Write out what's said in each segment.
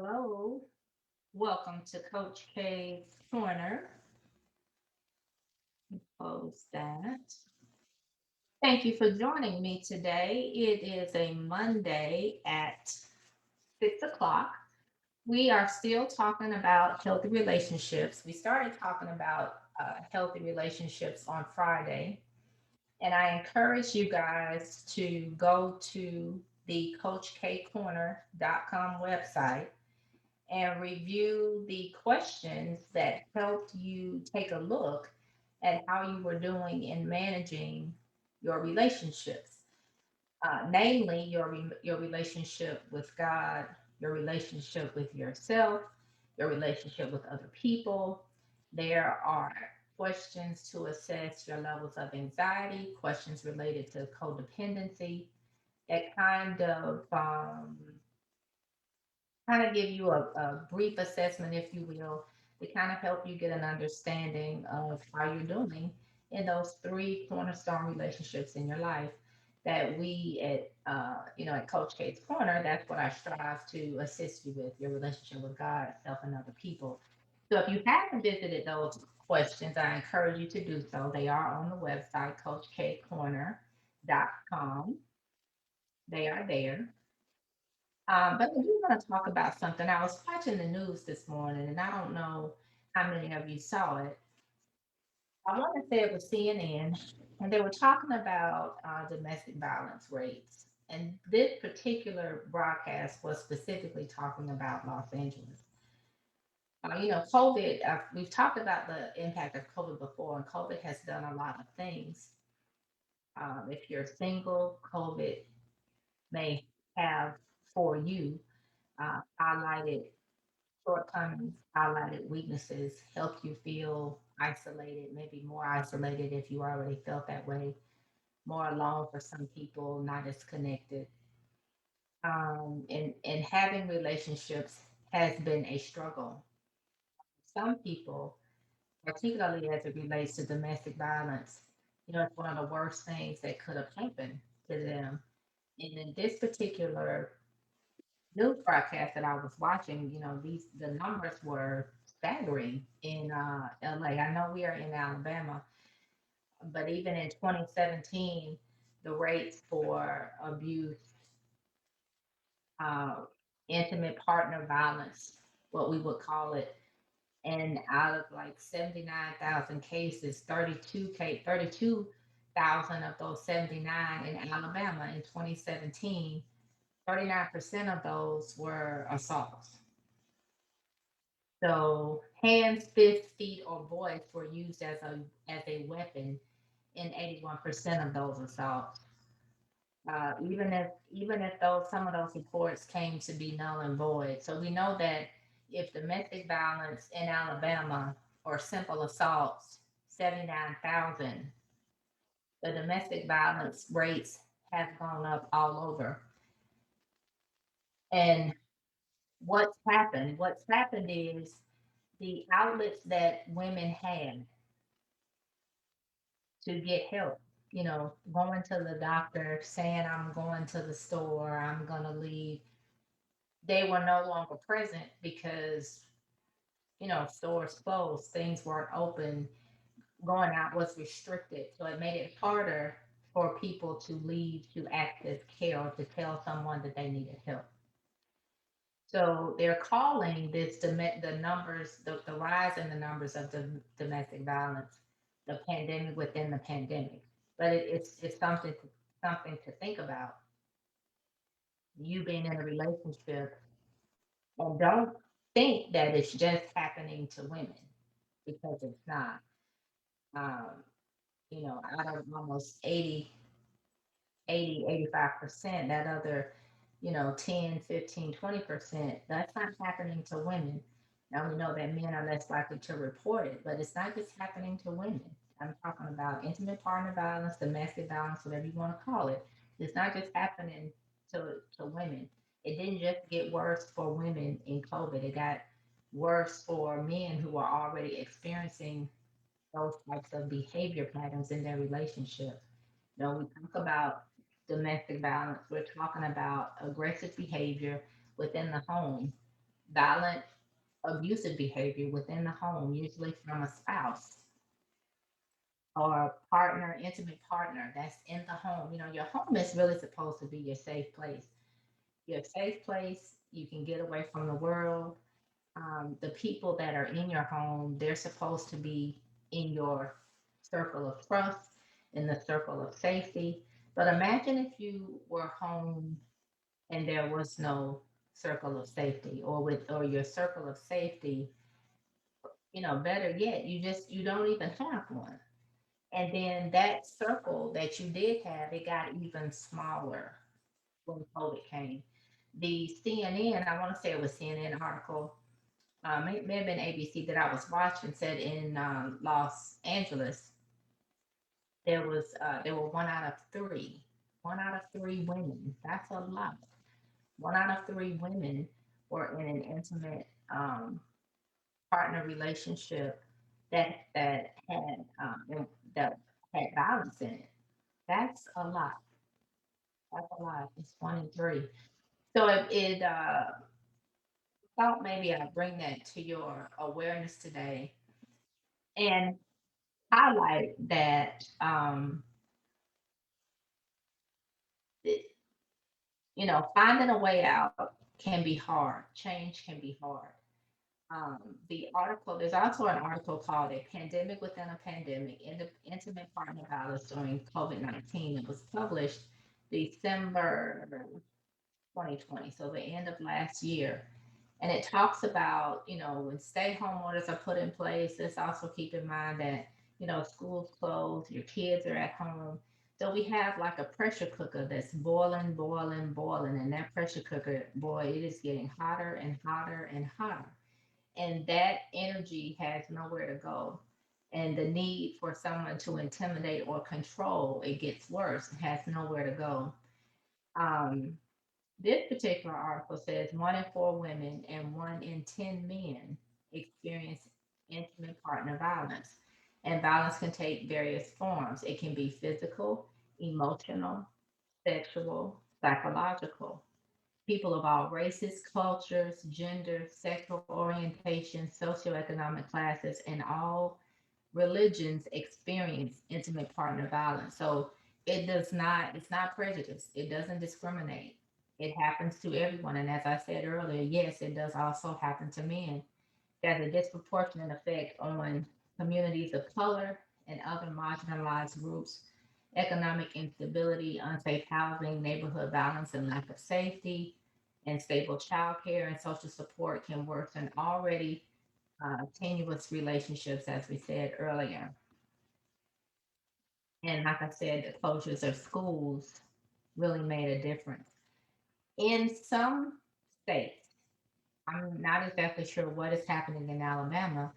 Hello, welcome to Coach K's Corner. Close that. Thank you for joining me today. It is a Monday at 6 o'clock. We are still talking about healthy relationships. We started talking about healthy relationships on Friday, and I encourage you guys to go to the CoachKCorner.com website and review the questions that helped you take a look at how you were doing in managing your relationships, namely your relationship with God, your relationship with yourself, your relationship with other people. There are questions to assess your levels of anxiety, questions related to codependency, that kind of give you a brief assessment, if you will, to kind of help you get an understanding of how you're doing in those three cornerstone relationships in your life that we at Coach Kate's Corner, that's what I strive to assist you with, your relationship with God, self, and other people. So if you haven't visited those questions, I encourage you to do so. They are on the website, CoachKCorner.com. They are there. But I do want to talk about something. I was watching the news this morning, and I don't know how many of you saw it. I want to say it was CNN, and they were talking about domestic violence rates. And this particular broadcast was specifically talking about Los Angeles. COVID, we've talked about the impact of COVID before, and COVID has done a lot of things. If you're single, COVID may have for you highlighted shortcomings, highlighted weaknesses, helped you feel isolated, maybe more isolated if you already felt that way, more alone for some people, not as connected. And having relationships has been a struggle. Some people, particularly as it relates to domestic violence, it's one of the worst things that could have happened to them. And in this particular news broadcast that I was watching, the numbers were staggering in LA. I know we are in Alabama, but even in 2017, the rates for abuse, uh, intimate partner violence, what we would call it, and out of like 79,000 cases, 32,000 of those 79 in Alabama in 2017, 39% of those were assaults. So hands, fists, feet, or voice were used as a weapon in 81% of those assaults. Even if those some of those reports came to be null and void. So we know that if domestic violence in Alabama or simple assaults, 79,000, the domestic violence rates have gone up all over. And what's happened is the outlets that women had to get help. Going to the doctor, saying, I'm going to the store, I'm going to leave. They were no longer present because, stores closed, things weren't open, going out was restricted. So it made it harder for people to leave to access care or to tell someone that they needed help. So they're calling this the numbers, the rise in the numbers of the domestic violence, the pandemic within the pandemic. But it's something to think about. You being in a relationship, and don't think that it's just happening to women, because it's not. Um, Out of almost 85%, that other, 10, 15, 20%, that's not happening to women. Now we know that men are less likely to report it, but it's not just happening to women. I'm talking about intimate partner violence, domestic violence, whatever you want to call it. It's not just happening to women. It didn't just get worse for women in COVID. It got worse for men who are already experiencing those types of behavior patterns in their relationship. We talk about domestic violence, we're talking about aggressive behavior within the home. violent, abusive behavior within the home, usually from a spouse or partner, intimate partner that's in the home. Your home is really supposed to be your safe place. Your safe place, you can get away from the world. The people that are in your home, they're supposed to be in your circle of trust, in the circle of safety. But imagine if you were home and there was no circle of safety, or your circle of safety, better yet, you don't even have one. And then that circle that you did have, it got even smaller when COVID came. The CNN, I want to say it was CNN article, may have been ABC that I was watching, said in Los Angeles there were one out of three women. That's a lot. One out of three women were in an intimate partner relationship that had violence in it. That's a lot. That's a lot. It's one in three. So it thought maybe I'd bring that to your awareness today and highlight that it, finding a way out can be hard. Change can be hard. There's also an article called A Pandemic Within a Pandemic, Intimate Partner Violence During COVID-19. It was published December 2020, so the end of last year. And it talks about, when stay home orders are put in place, let's also keep in mind that, schools closed, your kids are at home. So we have like a pressure cooker that's boiling, boiling, boiling. And that pressure cooker, boy, it is getting hotter and hotter and hotter. And that energy has nowhere to go. And the need for someone to intimidate or control, it gets worse. It has nowhere to go. Um, this particular article says 1 in 4 women and 1 in 10 men experience intimate partner violence. And violence can take various forms. It can be physical, emotional, sexual, psychological. People of all races, cultures, genders, sexual orientations, socioeconomic classes, and all religions experience intimate partner violence. So it's not prejudice. It doesn't discriminate. It happens to everyone. And as I said earlier, yes, it does also happen to men. It has a disproportionate effect on communities of color and other marginalized groups. Economic instability, unsafe housing, neighborhood violence, and lack of safety, and stable childcare and social support can worsen already tenuous relationships, as we said earlier. And like I said, the closures of schools really made a difference. In some states, I'm not exactly sure what is happening in Alabama,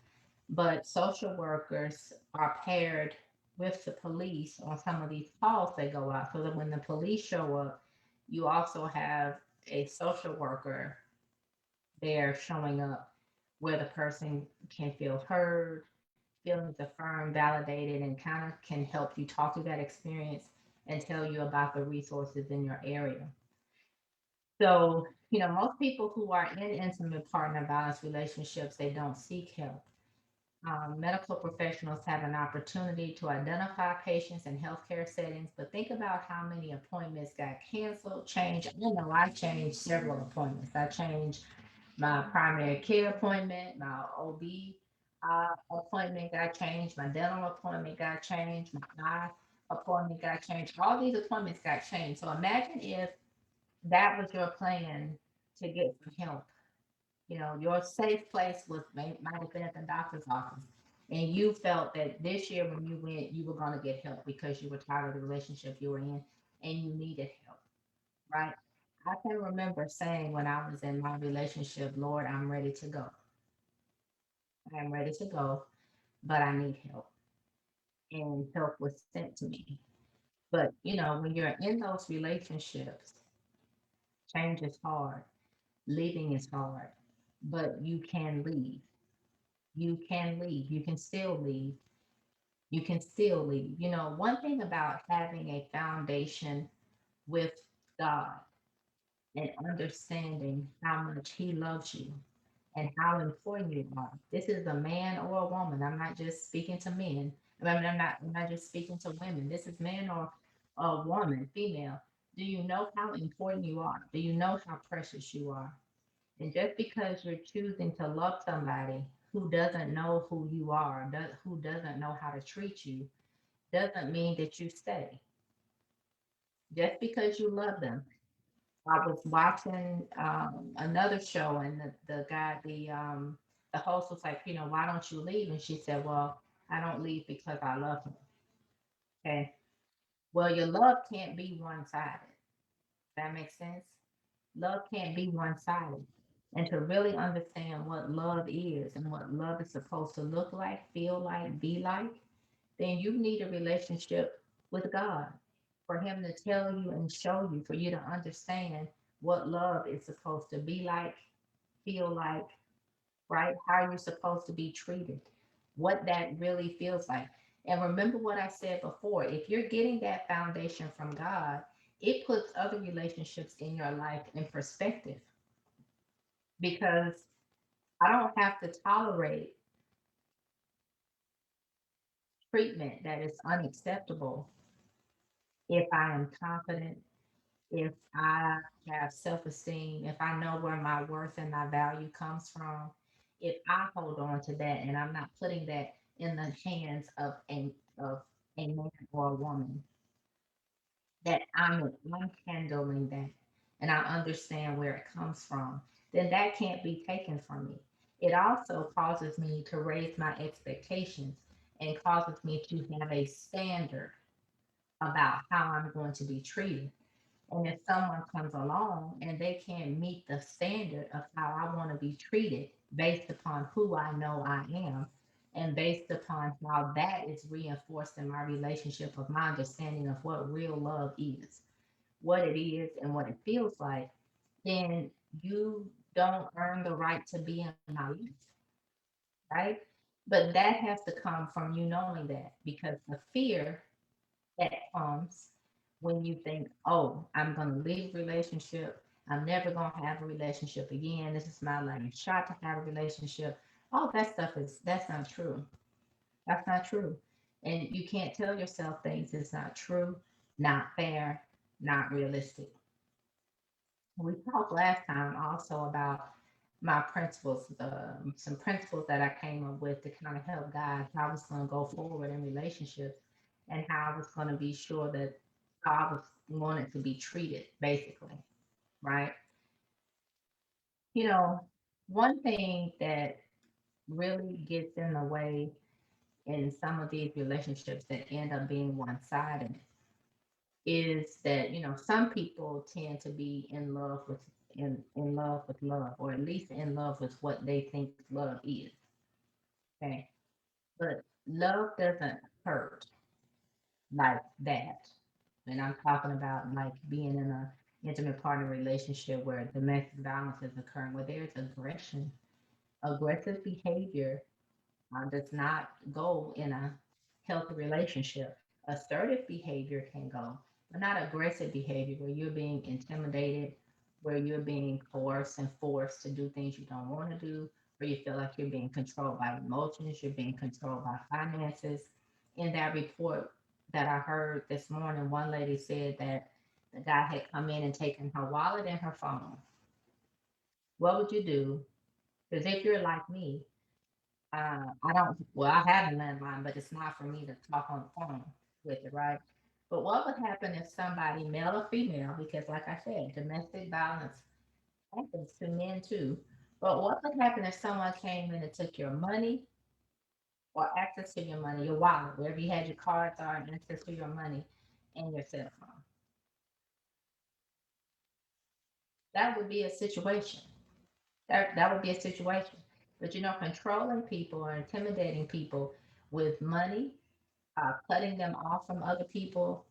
but social workers are paired with the police on some of these calls they go out so that when the police show up, you also have a social worker there showing up where the person can feel heard, feelings affirmed, validated, and kind of can help you talk through that experience and tell you about the resources in your area. So, most people who are in intimate partner violence relationships, they don't seek help. Medical professionals have an opportunity to identify patients in healthcare settings, but think about how many appointments got canceled, changed. I know I changed several appointments. I changed my primary care appointment, my OB appointment got changed, my dental appointment got changed, my eye appointment got changed. All these appointments got changed. So imagine if that was your plan to get some help. Your safe place might have been at the doctor's office. And you felt that this year when you went, you were going to get help because you were tired of the relationship you were in and you needed help, right? I can remember saying when I was in my relationship, Lord, I'm ready to go. I'm ready to go, but I need help. And help was sent to me. But, when you're in those relationships, change is hard. Leaving is hard, but you can leave. You can leave. You can still leave. You can still leave. One thing about having a foundation with God and understanding how much He loves you. and how important you are. This is a man or a woman. I'm not just speaking to men. I'm not just speaking to women. This is man or a woman, female. Do you know how important you are? Do you know how precious you are? And just because you're choosing to love somebody who doesn't know who you are, who doesn't know how to treat you, doesn't mean that you stay. Just because you love them. I was watching another show, and the guy, the host was like, why don't you leave? And she said, well, I don't leave because I love him. Okay. Well, your love can't be one sided. That makes sense. Love can't be one sided. And to really understand what love is and what love is supposed to look like, feel like, be like, then you need a relationship with God for Him to tell you and show you, for you to understand what love is supposed to be like, feel like, right? How you're supposed to be treated, what that really feels like. And remember what I said before, if you're getting that foundation from God, it puts other relationships in your life in perspective because I don't have to tolerate treatment that is unacceptable if I am confident, if I have self esteem, if I know where my worth and my value comes from, if I hold on to that and I'm not putting that in the hands of a man or a woman, that I'm handling that and I understand where it comes from, then that can't be taken from me. It also causes me to raise my expectations and causes me to have a standard about how I'm going to be treated. And if someone comes along and they can't meet the standard of how I want to be treated based upon who I know I am, and based upon how that is reinforced in my relationship of my understanding of what real love is, what it is, and what it feels like, then you don't earn the right to be in my life, right? But that has to come from you knowing that because the fear that comes when you think, oh, I'm going to leave a relationship. I'm never going to have a relationship again. This is my last shot to have a relationship. All that stuff that's not true. That's not true. And you can't tell yourself things that's not true, not fair, not realistic. We talked last time also about my principles, some principles that I came up with to kind of help guide how I was going to go forward in relationships and how I was going to be sure that how I was wanted to be treated, basically, right? You know, one thing that really gets in the way in some of these relationships that end up being one-sided is that some people tend to be in love with love, or at least in love with what they think love is. Okay, but love doesn't hurt like that. And I'm talking about like being in a intimate partner relationship where domestic violence is occurring, where there's aggression, aggressive behavior does not go in a healthy relationship. Assertive behavior can go, but not aggressive behavior where you're being intimidated, where you're being coerced and forced to do things you don't want to do, where you feel like you're being controlled by emotions, you're being controlled by finances. In that report that I heard this morning, one lady said that the guy had come in and taken her wallet and her phone. What would you do? Because if you're like me, I don't, well, I have a landline, but it's not for me to talk on the phone with it, right? But what would happen if somebody, male or female, because like I said, domestic violence happens to men too. But what would happen if someone came in and took your money or access to your money, your wallet, wherever you had your cards are, and access to your money and your cell phone? That would be a situation. That would be a situation. But controlling people or intimidating people with money, cutting them off from other people.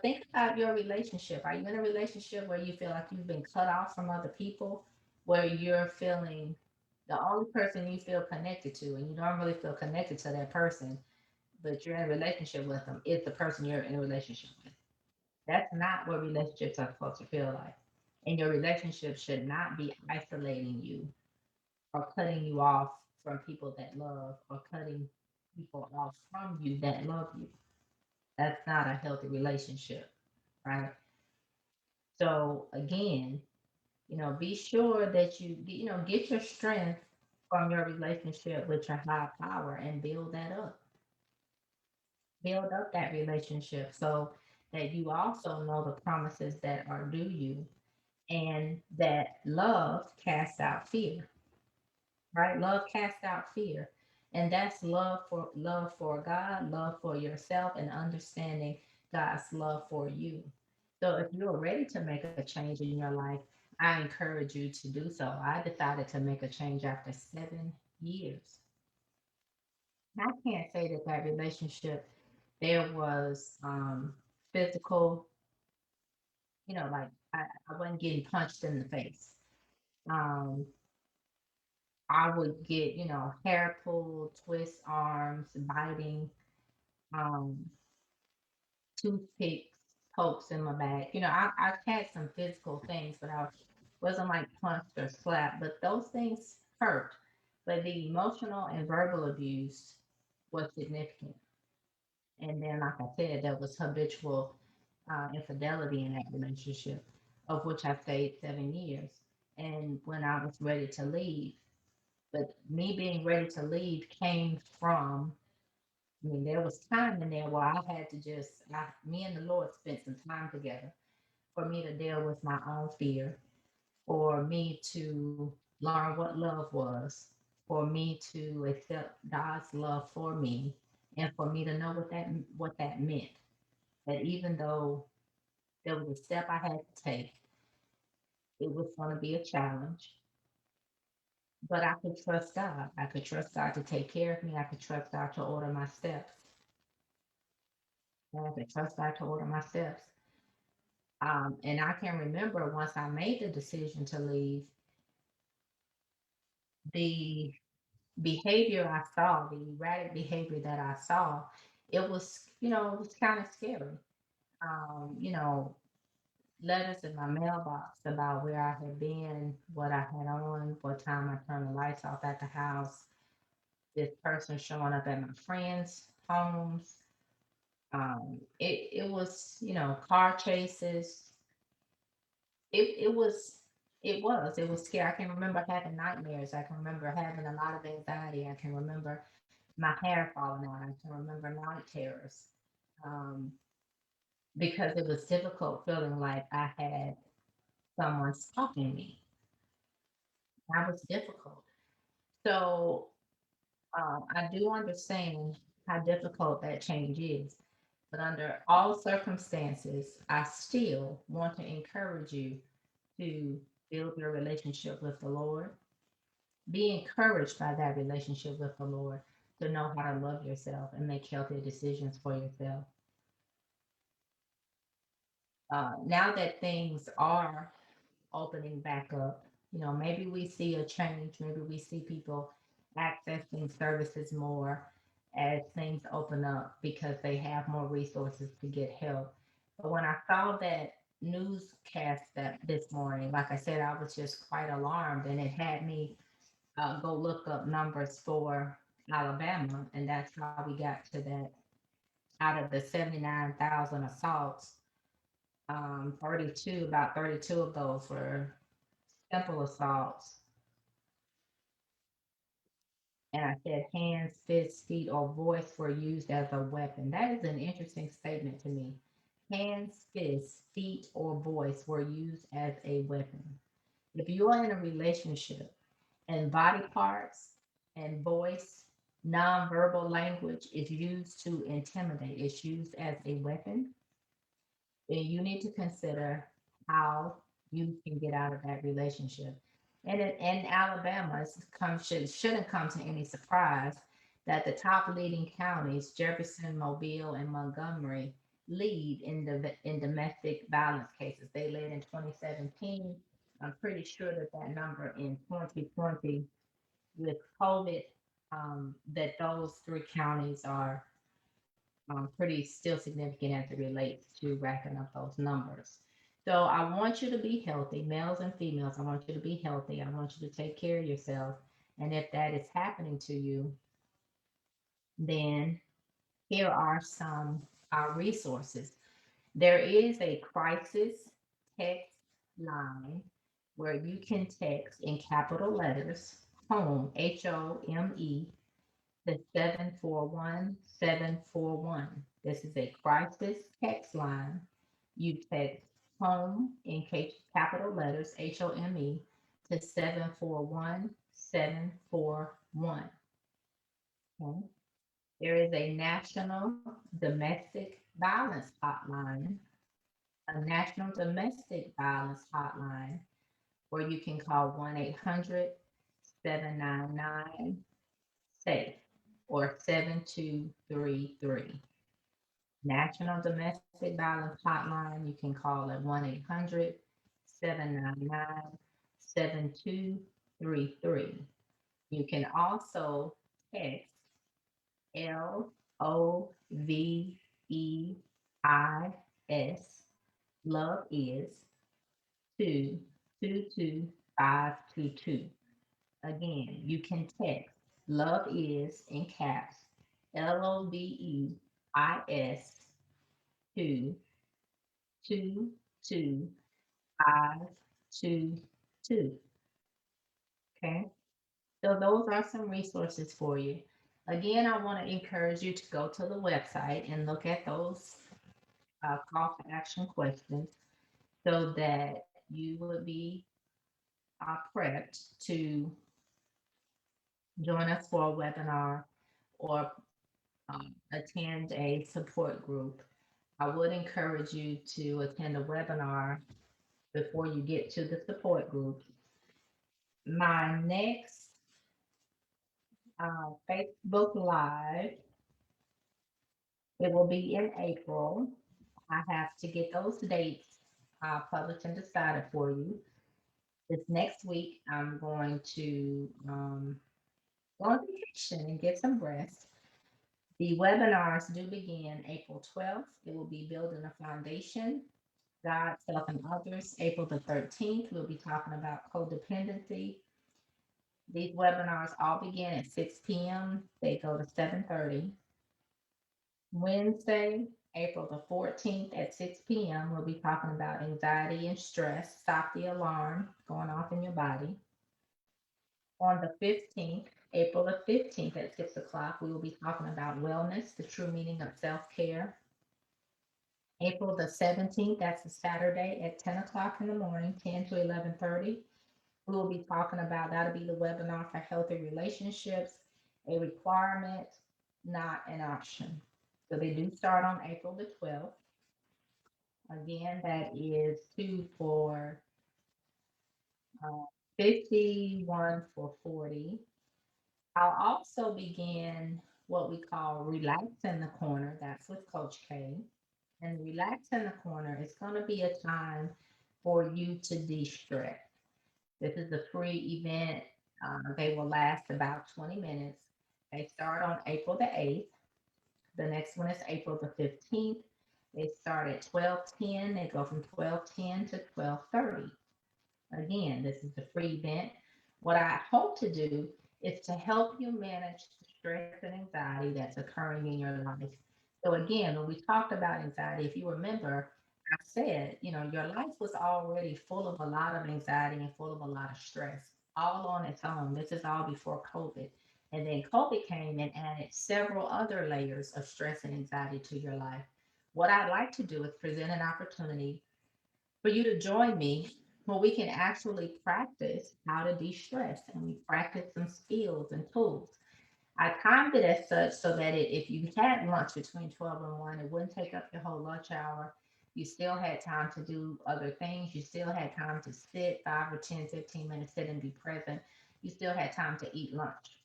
Think about your relationship. Are you in a relationship where you feel like you've been cut off from other people, where you're feeling the only person you feel connected to, and you don't really feel connected to that person, but you're in a relationship with them, is the person you're in a relationship with? That's not what relationships are supposed to feel like. And your relationship should not be isolating you or cutting you off from people that love, or cutting people off from you that love you. That's not a healthy relationship, right? So again, be sure that get your strength from your relationship with your high power and build that up. Build up that relationship so that you also know the promises that are due you, and that love casts out fear, right? Love casts out fear. And that's love for God, love for yourself, and understanding God's love for you. So if you're ready to make a change in your life, I encourage you to do so. I decided to make a change after 7 years. I can't say that that relationship there was physical, like I wasn't getting punched in the face. Um, I would get, hair pulled, twist arms, biting, um, toothpicks, pokes in my back. I had some physical things, but I wasn't like punched or slapped, but those things hurt. But the emotional and verbal abuse was significant. And then, like I said, there was habitual infidelity in that relationship, of which I stayed 7 years. And when I was ready to leave, but me being ready to leave came from, I mean, there was time in there where I had to me and the Lord spent some time together for me to deal with my own fear, for me to learn what love was, for me to accept God's love for me, and for me to know what that meant. That even though there was a step I had to take, it was going to be a challenge, but I could trust God. I could trust God to take care of me. I could trust God to order my steps. I could trust God to order my steps. And I can remember once I made the decision to leave, the behavior I saw, the erratic behavior that I saw, it was kind of scary. Um, you know, Letters in my mailbox about where I had been, what I had on, what time I turned the lights off at the house, this person showing up at my friends' homes. It was, car chases. It was scary. I can remember having nightmares. I can remember having a lot of anxiety. I can remember my hair falling out. I can remember night terrors. Um, because it was difficult feeling like I had someone stalking me. That was difficult. So I do understand how difficult that change is. But under all circumstances, I still want to encourage you to build your relationship with the Lord. Be encouraged by that relationship with the Lord to know how to love yourself and make healthy decisions for yourself. Now that things are opening back up, maybe we see a change. Maybe we see people accessing services more as things open up because they have more resources to get help. But when I saw that newscast that this morning, like I said, I was just quite alarmed, and it had me go look up numbers for Alabama, and that's how we got to that. Out of the 79,000 assaults, 32 of those were simple assaults. And I said hands, fists, feet, or voice were used as a weapon. That is an interesting statement to me. Hands, fists, feet, or voice were used as a weapon. If you are in a relationship and body parts and voice, nonverbal language is used to intimidate, it's used as a weapon, then you need to consider how you can get out of that relationship. And in Alabama, shouldn't come to any surprise that the top leading counties, Jefferson, Mobile, and Montgomery, lead in domestic violence cases. They led in 2017. I'm pretty sure that number in 2020 with COVID, that those three counties are pretty still significant as it relates to racking up those numbers. So I want you to be healthy, males and females. I want you to be healthy. I want you to take care of yourself. And if that is happening to you, then here are some resources. There is a crisis text line where you can text in capital letters home, HOME, to 741-741. This is a crisis text line. You text home in case capital letters HOME to 741-741. Okay. There is a national domestic violence hotline, a national domestic violence hotline where you can call 1-800-799 SAFE or 7233. National Domestic Violence Hotline, you can call at 1-800-799-7233. You can also text LOVEIS, love is, to 22522. Again, you can text love is in caps LOVEIS to 22522. Okay, so those are some resources for you. Again, I want to encourage you to go to the website and look at those call to action questions so that you would be prepped to join us for a webinar or attend a support group. I would encourage you to attend a webinar before you get to the support group. My next Facebook Live, it will be in April. I have to get those dates published and decided for you. This next week, I'm going to go on vacation and get some rest. The webinars do begin April 12th. It will be building a foundation, God, self, and others. April the 13th, we'll be talking about codependency. These webinars all begin at 6 p.m. They go to 7:30. Wednesday, April the 14th at 6 p.m., we'll be talking about anxiety and stress. Stop the alarm going off in your body. On the 15th, April the 15th at 6 o'clock, we will be talking about wellness, the true meaning of self care. April the 17th, that's a Saturday at 10 o'clock in the morning, 10 to 11:30. We will be talking about that'll be the webinar for healthy relationships, a requirement, not an option. So they do start on April the 12th. Again, that is 51 for 40. I'll also begin what we call Relax in the Corner. That's with Coach K. And Relax in the Corner is going to be a time for you to de stress. This is a free event. They will last about 20 minutes. They start on April the 8th. The next one is April the 15th. They start at 12:10. They go from 12:10 to 12:30. Again, this is a free event. What I hope to do is to help you manage the stress and anxiety that's occurring in your life. So again, when we talked about anxiety, if you remember, I said, your life was already full of a lot of anxiety and full of a lot of stress, all on its own. This is all before COVID. And then COVID came and added several other layers of stress and anxiety to your life. What I'd like to do is present an opportunity for you to join me where we can actually practice how to de-stress and we practice some skills and tools. I timed it as such so that if you had lunch between 12 and 1, it wouldn't take up your whole lunch hour. You still had time to do other things. You still had time to sit 5 or 10, 15 minutes, sit and be present. You still had time to eat lunch.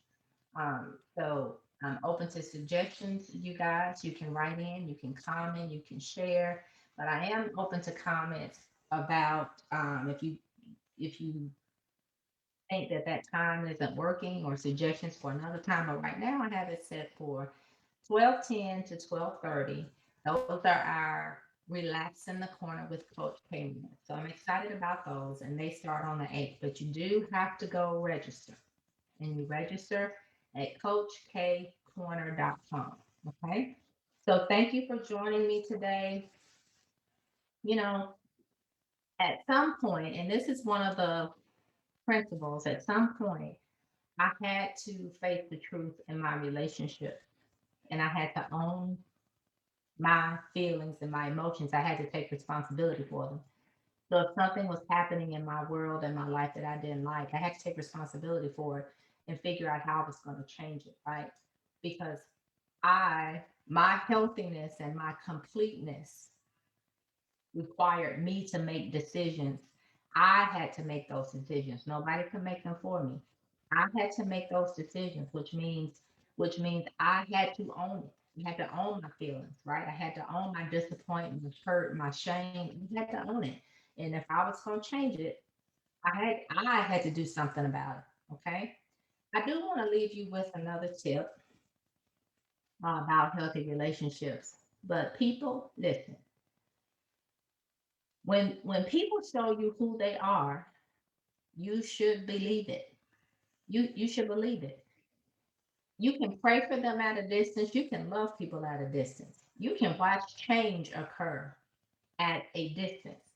So I'm open to suggestions, you guys. You can write in, you can comment, you can share, but I am open to comments about if you think that that time isn't working or suggestions for another time. But right now I have it set for 12:10 to 12:30. Those are our Relax in the Corner with Coach Payment. So I'm excited about those and they start on the 8th, but you do have to go register. and you register at coachkcorner.com. Okay. So thank you for joining me today. You know, at some point, and this is one of the principles, at some point, I had to face the truth in my relationship and I had to own my feelings and my emotions. I had to take responsibility for them. So if something was happening in my world and my life that I didn't like, I had to take responsibility for it and figure out how I was going to change it, right? Because my healthiness and my completeness required me to make decisions. I had to make those decisions. Nobody could make them for me. I had to make those decisions, which means I had to own it. I had to own my feelings, right? I had to own my disappointment, my hurt, my shame. I had to own it. And if I was going to change it, I had to do something about it. Okay. I do want to leave you with another tip about healthy relationships. But people, listen, when people show you who they are, you should believe it. You should believe it. You can pray for them at a distance. You can love people at a distance. You can watch change occur at a distance,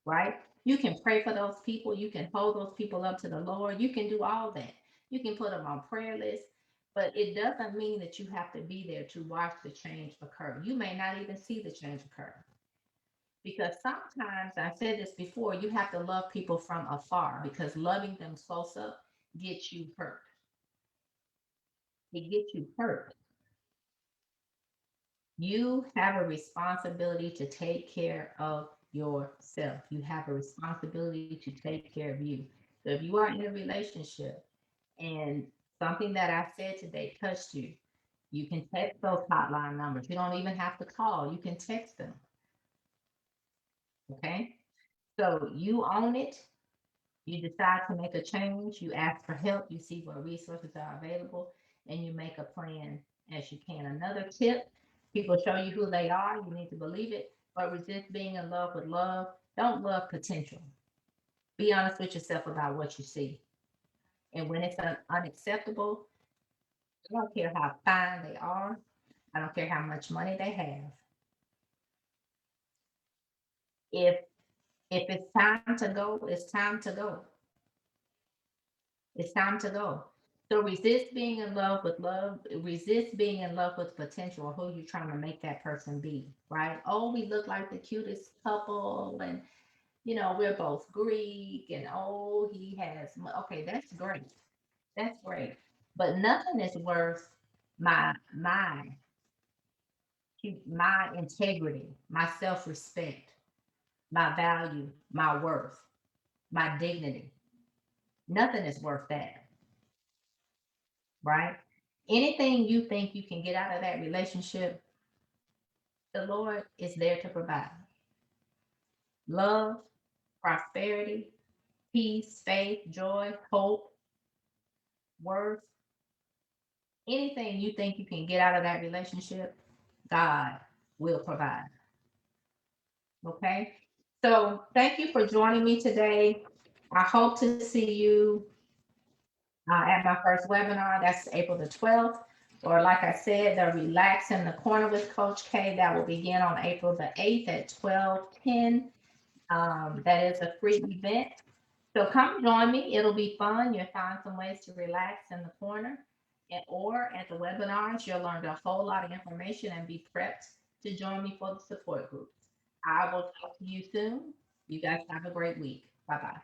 right? You can pray for those people. You can hold those people up to the Lord. You can do all that. You can put them on prayer lists, but it doesn't mean that you have to be there to watch the change occur. You may not even see the change occur because sometimes I said this before, you have to love people from afar because loving them close up gets you hurt. It gets you hurt. You have a responsibility to take care of yourself. You have a responsibility to take care of you. So if you are in a relationship and something that I said today touched you, you can text those hotline numbers. You don't even have to call. You can text them. Okay. So you own it. You decide to make a change. You ask for help. You see what resources are available and you make a plan as you can. Another tip, people show you who they are. You need to believe it, but resist being in love with love. Don't love potential. Be honest with yourself about what you see. And when it's unacceptable, I don't care how fine they are. I don't care how much money they have. If if it's time to go, it's time to go. It's time to go. So resist being in love with love. Resist being in love with potential or who you're trying to make that person be, right? Oh, we look like the cutest couple, and we're both Greek, and oh, he has. Okay, that's great. That's great. But nothing is worth my integrity, my self-respect, my value, my worth, my dignity. Nothing is worth that, right? Anything you think you can get out of that relationship, the Lord is there to provide love, prosperity, peace, faith, joy, hope, worth. Anything you think you can get out of that relationship, God will provide. Okay. So thank you for joining me today. I hope to see you at my first webinar. That's April the 12th. Or like I said, the Relax in the Corner with Coach K, that will begin on April the 8th at 12:10. That is a free event. So come join me. It'll be fun. You'll find some ways to relax in the corner. Or at the webinars, you'll learn a whole lot of information and be prepped to join me for the support groups. I will talk to you soon. You guys have a great week. Bye bye.